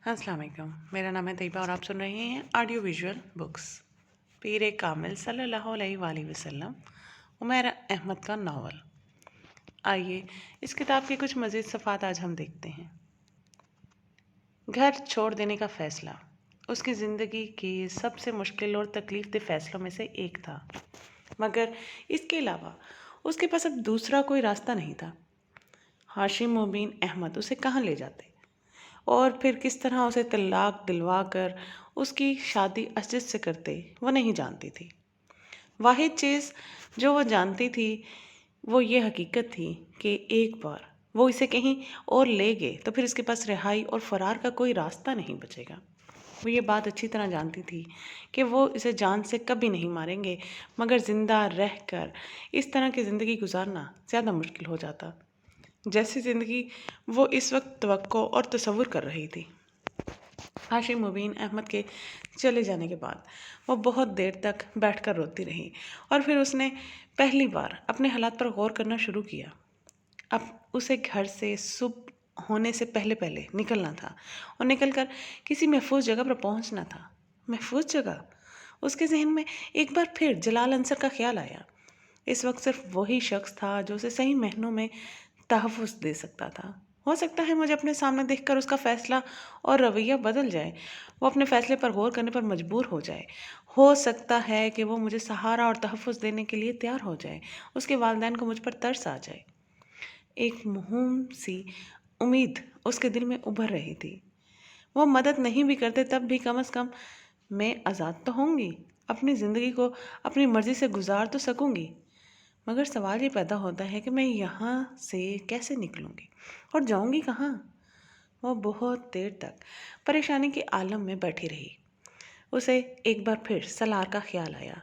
अस्सलाम वालेकुम। मेरा नाम है तैयबा और आप सुन रहे हैं ऑडियो विजुअल बुक्स। पीर कामिल सल्लल्लाहु अलैहि वसल्लम उमैर अहमद का नावल। आइए इस किताब के कुछ मज़ीद सफ़ात आज हम देखते हैं। घर छोड़ देने का फ़ैसला उसकी ज़िंदगी के सबसे मुश्किल और तकलीफ़ दे फ़ैसलों में से एक था, मगर इसके अलावा उसके पास अब दूसरा कोई रास्ता नहीं था। हाशिम मुबीन अहमद उसे कहाँ ले जाते और फिर किस तरह उसे तलाक दिलवा कर उसकी शादी असद से करते, वो नहीं जानती थी। वाहिद चीज़ जो वो जानती थी वो ये हकीकत थी कि एक बार वो इसे कहीं और ले गए तो फिर इसके पास रिहाई और फरार का कोई रास्ता नहीं बचेगा। वो ये बात अच्छी तरह जानती थी कि वो इसे जान से कभी नहीं मारेंगे, मगर ज़िंदा रह कर इस तरह की ज़िंदगी गुजारना ज़्यादा मुश्किल हो जाता जैसी ज़िंदगी वो इस वक्त तवक्को और तसव्वुर कर रही थी। हाशिम मुबीन अहमद के चले जाने के बाद वो बहुत देर तक बैठकर रोती रही और फिर उसने पहली बार अपने हालात पर गौर करना शुरू किया। अब उसे घर से सुबह होने से पहले पहले निकलना था और निकलकर किसी महफूज जगह पर पहुंचना था। महफूज जगह? उसके जहन में एक बार फिर जलाल अंसर का ख्याल आया। इस वक्त सिर्फ वही शख्स था जो उसे सही मायनों में तहफ़्फ़ुज़ दे सकता था। हो सकता है मुझे अपने सामने देखकर उसका फ़ैसला और रवैया बदल जाए, वो अपने फ़ैसले पर गौर करने पर मजबूर हो जाए। हो सकता है कि वो मुझे सहारा और तहफ़्फ़ुज़ देने के लिए तैयार हो जाए, उसके वालिदैन को मुझ पर तरस आ जाए। एक मासूम सी उम्मीद उसके दिल में उभर रही थी। वो मदद नहीं भी करते तब भी कम से कम मैं आज़ाद तो होंगी, अपनी ज़िंदगी को अपनी मर्ज़ी से गुजार तो सकूँगी। मगर सवाल ये पैदा होता है कि मैं यहाँ से कैसे निकलूँगी और जाऊँगी कहाँ? वो बहुत देर तक परेशानी के आलम में बैठी रही। उसे एक बार फिर सलार का ख्याल आया।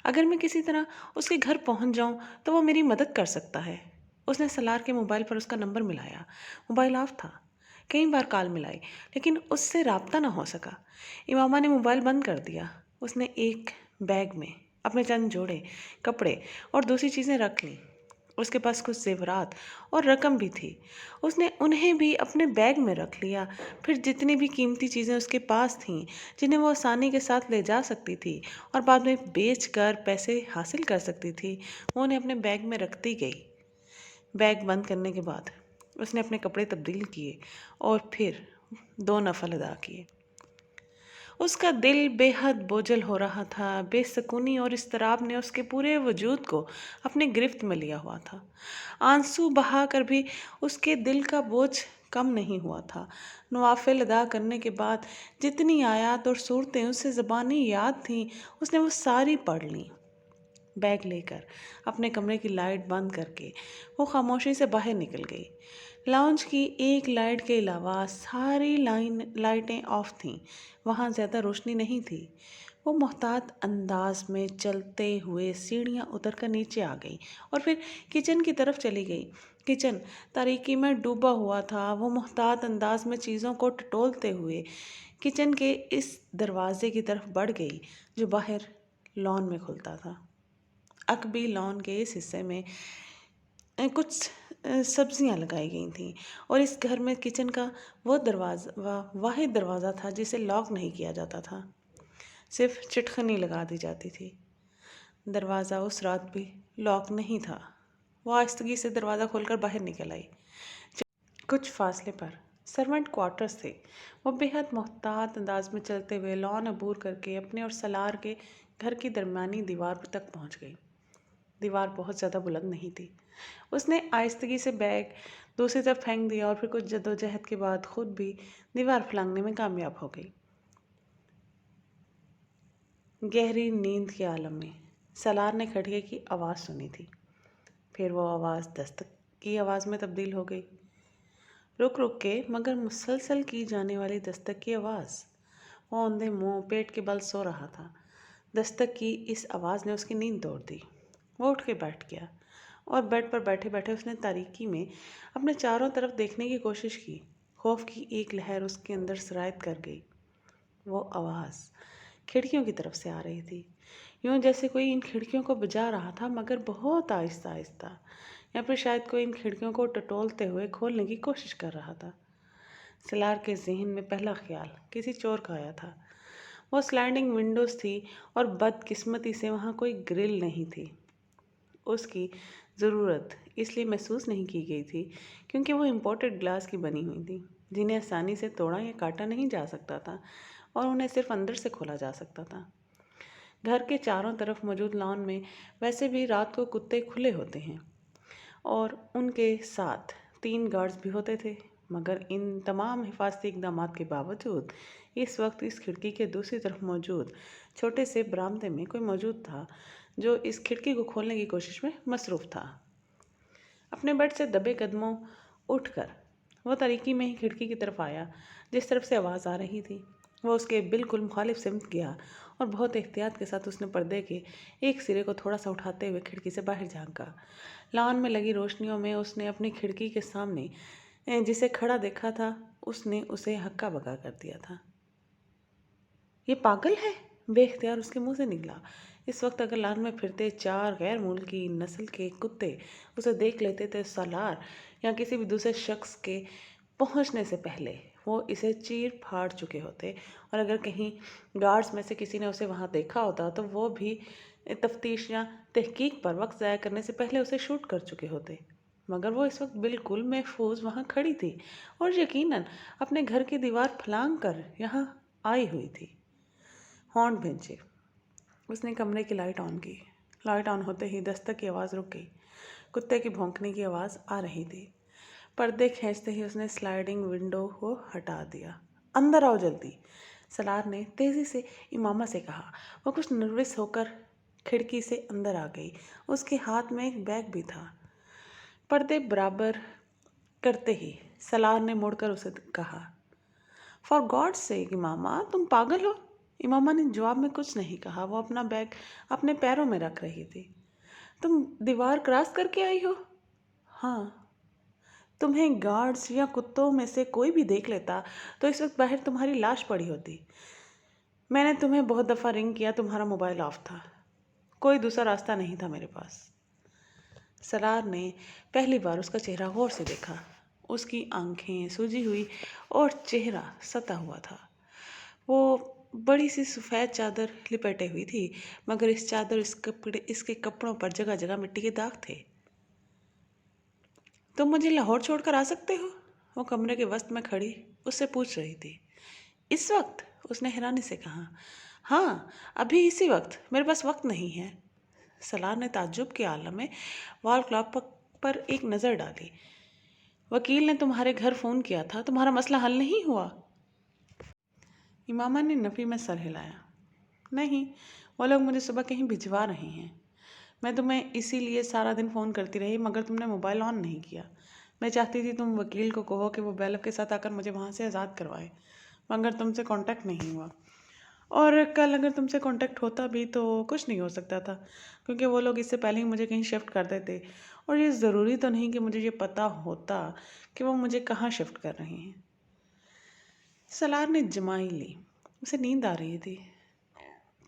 अगर मैं किसी तरह उसके घर पहुँच जाऊँ तो वो मेरी मदद कर सकता है। उसने सलार के मोबाइल पर उसका नंबर मिलाया। मोबाइल ऑफ था। कई बार कॉल मिलाई लेकिन उससे राब्ता ना हो सका। इमामा ने मोबाइल बंद कर दिया। उसने एक बैग में अपने चंद जोड़े कपड़े और दूसरी चीज़ें रख लीं। उसके पास कुछ ज़ेवरात और रकम भी थी। उसने उन्हें भी अपने बैग में रख लिया। फिर जितनी भी कीमती चीज़ें उसके पास थीं, जिन्हें वो आसानी के साथ ले जा सकती थी और बाद में बेच कर पैसे हासिल कर सकती थी, वो उन्हें अपने बैग में रखती गई। बैग बंद करने के बाद उसने अपने कपड़े तब्दील किए और फिर 2 नफल अदा किए। उसका दिल बेहद बोझल हो रहा था। बेसुकूनी और इज़्तिराब ने उसके पूरे वजूद को अपनी गिरफ्त में लिया हुआ था। आंसू बहा कर भी उसके दिल का बोझ कम नहीं हुआ था। नवाफिल अदा करने के बाद जितनी आयत और सूरतें उसे ज़बानी याद थीं, उसने वो सारी पढ़ लीं। बैग लेकर अपने कमरे की लाइट बंद करके वो खामोशी से बाहर निकल गई। लाउंज की एक लाइट के अलावा सारी लाइटें ऑफ थीं। वहाँ ज़्यादा रोशनी नहीं थी। वो मोहतात अंदाज में चलते हुए सीढ़ियाँ उतर कर नीचे आ गई और फिर किचन की तरफ चली गई। किचन तारीकी में डूबा हुआ था। वो मोहतात अंदाज में चीज़ों को टटोलते हुए किचन के इस दरवाजे की तरफ बढ़ गई जो बाहर लॉन में खुलता था। अकबी लॉन के इस हिस्से में कुछ सब्जियां लगाई गई थीं और इस घर में किचन का वो दरवाज़ा वाहिद दरवाज़ा था जिसे लॉक नहीं किया जाता था, सिर्फ चिटखनी लगा दी जाती थी। दरवाज़ा उस रात भी लॉक नहीं था। वो आहिस्तगी से दरवाज़ा खोलकर बाहर निकल आई। कुछ फासले पर सर्वेंट क्वार्टर्स थे। वो बेहद मोहतात अंदाज में चलते हुए लॉन अबूर करके अपने और सलार के घर की दरमियानी दीवार तक पहुंच गई। दीवार बहुत ज़्यादा बुलंद नहीं थी। उसने आहिस्तगी से बैग दूसरी तरफ फेंक दिया और फिर कुछ जद्दोजहद के बाद खुद भी दीवार फलांगने में कामयाब हो गई। गहरी नींद के आलम में सलार ने खड़गे की आवाज़ सुनी थी। फिर वो आवाज़ दस्तक की आवाज़ में तब्दील हो गई। रुक रुक के मगर मुसलसल की जाने वाली दस्तक की आवाज़। वो औंधे मुंह पेट के बल सो रहा था। दस्तक की इस आवाज़ ने उसकी नींद तोड़ दी। वो उठ के बैठ गया और बेड पर बैठे बैठे उसने तारीकी में अपने चारों तरफ देखने की कोशिश की। खौफ की एक लहर उसके अंदर सरायत कर गई। वो आवाज़ खिड़कियों की तरफ से आ रही थी, यूँ जैसे कोई इन खिड़कियों को बजा रहा था, मगर बहुत आहिस्ता आहिस्ता, या फिर शायद कोई इन खिड़कियों को टटोलते हुए खोलने की कोशिश कर रहा था। सलार के जहन में पहला ख्याल किसी चोर का आया था। वो स्लाइडिंग विंडोज़ थी और बदकिस्मती से वहाँ कोई ग्रिल नहीं थी। उसकी ज़रूरत इसलिए महसूस नहीं की गई थी क्योंकि वो इम्पोर्टेड ग्लास की बनी हुई थी, जिन्हें आसानी से तोड़ा या काटा नहीं जा सकता था और उन्हें सिर्फ अंदर से खोला जा सकता था। घर के चारों तरफ मौजूद लॉन में वैसे भी रात को कुत्ते खुले होते हैं और उनके साथ 3 गार्ड्स भी होते थे, मगर इन तमाम हिफाजती इकदामात के बावजूद इस वक्त इस खिड़की के दूसरी तरफ मौजूद छोटे से बरामदे में कोई मौजूद था जो इस खिड़की को खोलने की कोशिश में मसरूफ़ था। अपने बेड से दबे कदमों उठकर वो तरीकी में ही खिड़की की तरफ आया जिस तरफ से आवाज़ आ रही थी। वो उसके बिल्कुल मुखालिफ सिमत गया और बहुत एहतियात के साथ उसने पर्दे के एक सिरे को थोड़ा सा उठाते हुए खिड़की से बाहर झांका। लॉन में लगी रोशनियों में उसने अपनी खिड़की के सामने जिसे खड़ा देखा था, उसने उसे हक्का बक्का कर दिया था। ये पागल है, बेख्तियार उसके मुंह से निकला। इस वक्त अगर लॉन में फिरते 4 गैर मुल्की नस्ल के कुत्ते उसे देख लेते तो सलार या किसी भी दूसरे शख्स के पहुंचने से पहले वो इसे चीर फाड़ चुके होते, और अगर कहीं गार्ड्स में से किसी ने उसे वहां देखा होता तो वो भी तफ्तीश या तहकीक पर वक्त ज़ाया करने से पहले उसे शूट कर चुके होते। मगर वो इस वक्त बिल्कुल महफूज वहाँ खड़ी थी और यकीनन अपने घर की दीवार फलांग कर यहाँ आई हुई थी। हॉर्न भेजे। उसने कमरे की लाइट ऑन की। लाइट ऑन होते ही दस्तक की आवाज़ रुक गई। कुत्ते की भौंकने की आवाज़ आ रही थी। पर्दे खींचते ही उसने स्लाइडिंग विंडो को हटा दिया। अंदर आओ जल्दी, सलार ने तेज़ी से इमामा से कहा। वो कुछ नर्वस होकर खिड़की से अंदर आ गई। उसके हाथ में एक बैग भी था। पर्दे बराबर करते ही सलार ने मुड़कर उसे कहा, फॉर गॉड सेक इमामा, तुम पागल हो? इमामा ने जवाब में कुछ नहीं कहा। वो अपना बैग अपने पैरों में रख रही थी। तुम दीवार क्रॉस करके आई हो? हाँ। तुम्हें गार्ड्स या कुत्तों में से कोई भी देख लेता तो इस वक्त बाहर तुम्हारी लाश पड़ी होती। मैंने तुम्हें बहुत दफ़ा रिंग किया, तुम्हारा मोबाइल ऑफ था। कोई दूसरा रास्ता नहीं था मेरे पास। सलार ने पहली बार उसका चेहरा गौर से देखा। उसकी आंखें सूजी हुई और चेहरा सता हुआ था। वो बड़ी सी सफ़ेद चादर लिपेटे हुई थी, मगर इस चादर इसके कपड़ों पर जगह जगह मिट्टी के दाग थे। तुम मुझे लाहौर छोड़कर आ सकते हो? वो कमरे के वस्त में खड़ी उससे पूछ रही थी। इस वक्त? उसने हैरानी से कहा। हाँ, अभी इसी वक्त। मेरे पास वक्त नहीं है। सलार ने ताज्जुब के आलम में वॉल क्लॉक पर एक नज़र डाली। वकील ने तुम्हारे घर फ़ोन किया था, तुम्हारा मसला हल नहीं हुआ? इमामा ने नफ़ी में सर हिलाया। नहीं, वो लोग मुझे सुबह कहीं भिजवा रहे हैं। मैं तुम्हें इसीलिए सारा दिन फ़ोन करती रही, मगर तुमने मोबाइल ऑन नहीं किया। मैं चाहती थी तुम वकील को कहो कि वो बैलफ के साथ आकर मुझे वहाँ से आज़ाद करवाए, मगर तुमसे कांटेक्ट नहीं हुआ। और कल अगर तुमसे कांटेक्ट होता भी तो कुछ नहीं हो सकता था, क्योंकि वो लोग इससे पहले ही मुझे कहीं शिफ्ट कर देते, और ये ज़रूरी तो नहीं कि मुझे ये पता होता कि वो मुझे कहाँ शिफ्ट कर रहे हैं। सलार ने जमाई ली। उसे नींद आ रही थी।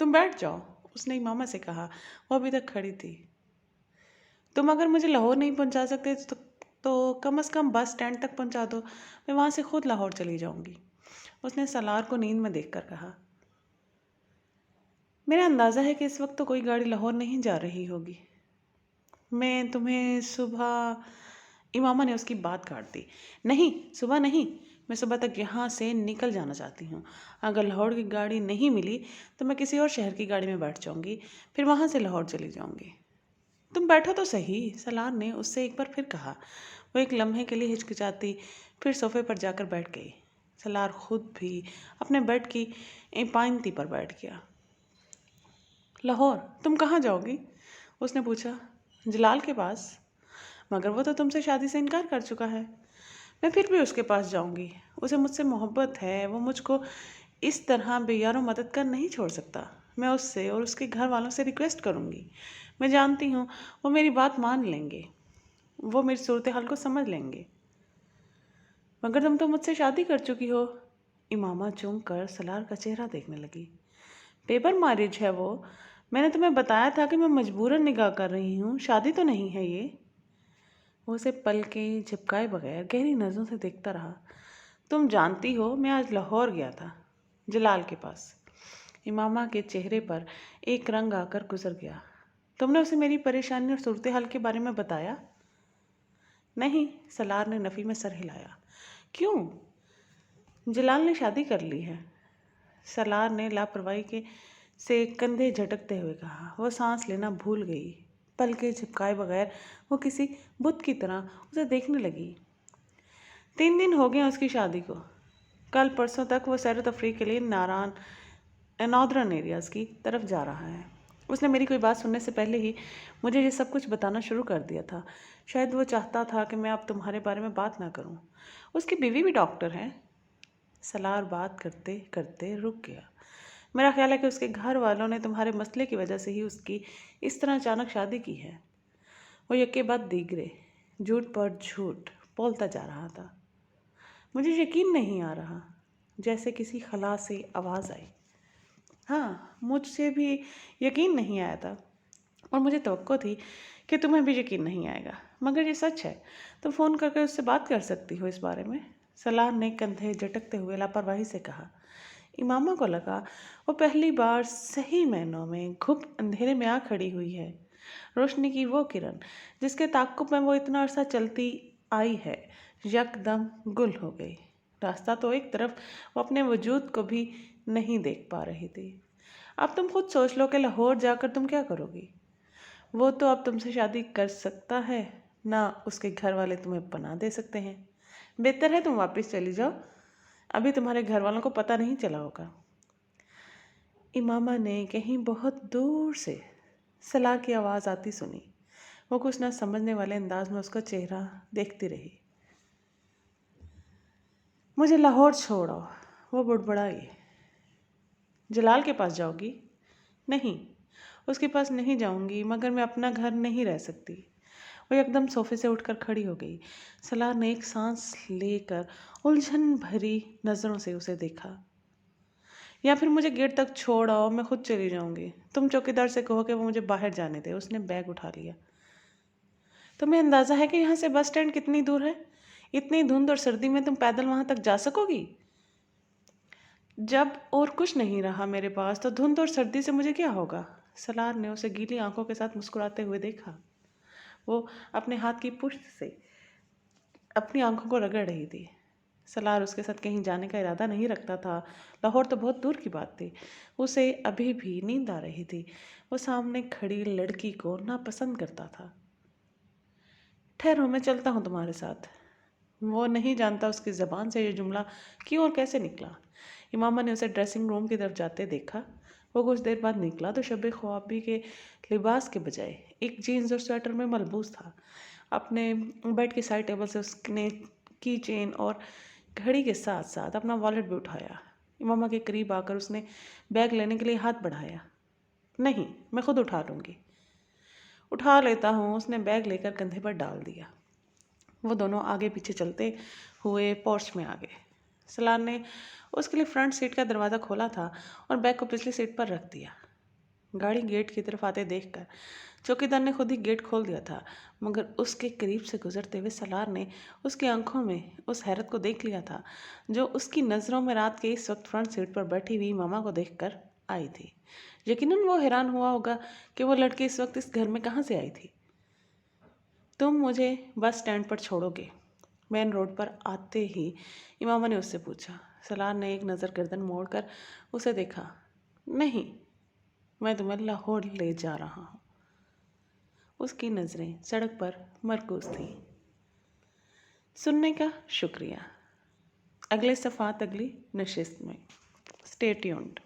तुम बैठ जाओ, उसने इमामा से कहा। वो अभी तक खड़ी थी। तुम अगर मुझे लाहौर नहीं पहुंचा सकते तो कम से कम बस स्टैंड तक पहुंचा दो, मैं वहाँ से खुद लाहौर चली जाऊंगी, उसने सलार को नींद में देखकर कहा। मेरा अंदाज़ा है कि इस वक्त तो कोई गाड़ी लाहौर नहीं जा रही होगी। मैं तुम्हें सुबह, इमामा ने उसकी बात काट दी। नहीं, सुबह नहीं, मैं सुबह तक यहाँ से निकल जाना चाहती हूँ। अगर लाहौर की गाड़ी नहीं मिली तो मैं किसी और शहर की गाड़ी में बैठ जाऊँगी, फिर वहाँ से लाहौर चली जाऊँगी। तुम बैठो तो सही, सलार ने उससे एक बार फिर कहा। वो एक लम्हे के लिए हिचकिचाती फिर सोफे पर जाकर बैठ गई। सलार खुद भी अपने बेड की पायंती पर बैठ गया। लाहौर? तुम कहाँ जाओगी? उसने पूछा। जलाल के पास। मगर वो तो तुमसे शादी से इनकार कर चुका है। मैं फिर भी उसके पास जाऊंगी। उसे मुझसे मोहब्बत है, वो मुझको इस तरह बेयारो मदद कर नहीं छोड़ सकता। मैं उससे और उसके घर वालों से रिक्वेस्ट करूंगी। मैं जानती हूँ वो मेरी बात मान लेंगे, वो मेरी सूरत हाल को समझ लेंगे। मगर तुम तो मुझसे शादी कर चुकी हो। इमामा चूम कर सलार का चेहरा देखने लगी। पेपर मैरिज है वो। मैंने तुम्हें बताया था कि मैं मजबूरन निकाह कर रही हूँ, शादी तो नहीं है ये। वो उसे पलकें झपकाए बगैर गहरी नज़रों से देखता रहा। تم جانتی ہو میں آج لاہور گیا تھا، جلال کے پاس۔ امامہ کے چہرے پر ایک رنگ آ کر گزر گیا۔ تم نے اسے میری پریشانی اور صورتحال کے بارے میں بتایا؟ نہیں، سلار نے نفی میں سر ہلایا۔ کیوں؟ جلال نے شادی کر لی ہے، سلار نے لاپرواہی سے کندھے جھٹکتے ہوئے کہا۔ وہ سانس لینا بھول گئی، پلکیں جھپکائے بغیر وہ کسی بت کی طرح اسے دیکھنے لگی۔ 3 دن ہو گئے اس کی شادی کو۔ کل پرسوں تک وہ سیر و تفریح کے لیے ناردرن ایریاز کی طرف جا رہا ہے۔ اس نے میری کوئی بات سننے سے پہلے ہی مجھے یہ سب کچھ بتانا شروع کر دیا تھا۔ شاید وہ چاہتا تھا کہ میں اب تمہارے بارے میں بات نہ کروں۔ اس کی بیوی بھی ڈاکٹر ہے۔ سلار بات کرتے کرتے رک گیا۔ میرا خیال ہے کہ اس کے گھر والوں نے تمہارے مسئلے کی وجہ سے ہی اس کی اس طرح اچانک شادی کی ہے۔ وہ یکے بعد دیگرے جھوٹ پر جھوٹ بولتا جا رہا تھا۔ مجھے یقین نہیں آ رہا، جیسے کسی خلا سے آواز آئی۔ ہاں، مجھ سے بھی یقین نہیں آیا تھا، اور مجھے توقع تھی کہ تمہیں بھی یقین نہیں آئے گا، مگر یہ سچ ہے۔ تم فون کر کے اس سے بات کر سکتی ہو اس بارے میں، سلار نے کندھے جھٹکتے ہوئے لاپرواہی سے کہا۔ امامہ کو لگا وہ پہلی بار صحیح معنوں میں گھپ اندھیرے میں آ کھڑی ہوئی ہے۔ روشنی کی وہ کرن جس کے تعاقب میں وہ اتنا عرصہ چلتی آئی ہے، یکدم گل ہو گئی۔ راستہ تو ایک طرف، وہ اپنے وجود کو بھی نہیں دیکھ پا رہی تھی۔ اب تم خود سوچ لو کہ لاہور جا کر تم کیا کرو گی؟ وہ تو اب تم سے شادی کر سکتا ہے، نہ اس کے گھر والے تمہیں پناہ دے سکتے ہیں۔ بہتر ہے تم واپس چلی جاؤ، ابھی تمہارے گھر والوں کو پتہ نہیں چلا ہوگا۔ امامہ نے کہیں بہت دور سے سلار کی آواز آتی سنی۔ وہ کچھ نہ سمجھنے والے انداز میں اس کا چہرہ دیکھتی رہی۔ مجھے لاہور چھوڑو، وہ بڑبڑائی۔ جلال کے پاس جاؤ گی؟ نہیں، اس کے پاس نہیں جاؤں گی، مگر میں اپنا گھر نہیں رہ سکتی۔ وہ یکدم صوفے سے اٹھ کر کھڑی ہو گئی۔ سلار نے ایک سانس لے کر الجھن بھری نظروں سے اسے دیکھا۔ یا پھر مجھے گیٹ تک چھوڑ آؤ، میں خود چلی جاؤں گی۔ تم چوکیدار سے کہو کہ وہ مجھے باہر جانے دے۔ اس نے بیگ اٹھا لیا۔ تمہیں اندازہ ہے کہ یہاں سے بس اسٹینڈ کتنی دور ہے؟ اتنی دھند اور سردی میں تم پیدل وہاں تک جا سکو گی؟ جب اور کچھ نہیں رہا میرے پاس تو دھند اور سردی سے مجھے کیا ہوگا؟ سلار نے اسے گیلی آنکھوں کے ساتھ مسکراتے ہوئے دیکھا۔ وہ اپنے ہاتھ کی پشت سے اپنی آنکھوں کو رگڑ رہی تھی۔ سلار اس کے ساتھ کہیں جانے کا ارادہ نہیں رکھتا تھا۔ لاہور تو بہت دور کی بات تھی۔ اسے ابھی بھی نیند آ رہی تھی۔ وہ سامنے کھڑی لڑکی کو ناپسند کرتا تھا۔ ٹھہرو، میں چلتا ہوں تمہارے ساتھ۔ وہ نہیں جانتا اس کی زبان سے یہ جملہ کیوں اور کیسے نکلا۔ امامہ نے اسے ڈریسنگ روم کی طرف جاتے دیکھا۔ وہ کچھ دیر بعد نکلا تو شب خوابی کے لباس کے بجائے ایک جینز اور سویٹر میں ملبوس تھا۔ اپنے بیڈ کی سائڈ ٹیبل سے اس نے کی چین اور گھڑی کے ساتھ ساتھ اپنا والیٹ بھی اٹھایا۔ امامہ کے قریب آ کر اس نے بیگ لینے کے لیے ہاتھ بڑھایا۔ نہیں، میں خود اٹھا لوں گی۔ اٹھا لیتا ہوں، اس نے بیگ لے کر کندھے پر ڈال دیا۔ وہ دونوں آگے پیچھے چلتے ہوئے پورچ میں آ گئے۔ سلار نے اس کے لیے فرنٹ سیٹ کا دروازہ کھولا تھا اور بیگ کو پچھلی سیٹ پر رکھ دیا۔ گاڑی گیٹ کی طرف آتے دیکھ کر چوکیدار نے خود ہی گیٹ کھول دیا تھا، مگر اس کے قریب سے گزرتے ہوئے سلار نے اس کی آنکھوں میں اس حیرت کو دیکھ لیا تھا جو اس کی نظروں میں رات کے اس وقت فرنٹ سیٹ پر بیٹھی ہوئی ماما کو دیکھ کر آئی تھی۔ یقیناً وہ حیران ہوا ہوگا کہ وہ لڑکی اس وقت اس گھر میں کہاں سے آئی تھی۔ تم مجھے بس اسٹینڈ پر چھوڑو گے؟ مین روڈ پر آتے ہی امامہ نے اس سے پوچھا۔ سلار نے ایک نظر گردن موڑ کر اسے دیکھا۔ نہیں، میں تمہیں لاہور لے جا رہا ہوں۔ اس کی نظریں سڑک پر مرکوز تھیں۔ سننے کا شکریہ۔ اگلے صفحات اگلی نشست میں۔ Stay tuned.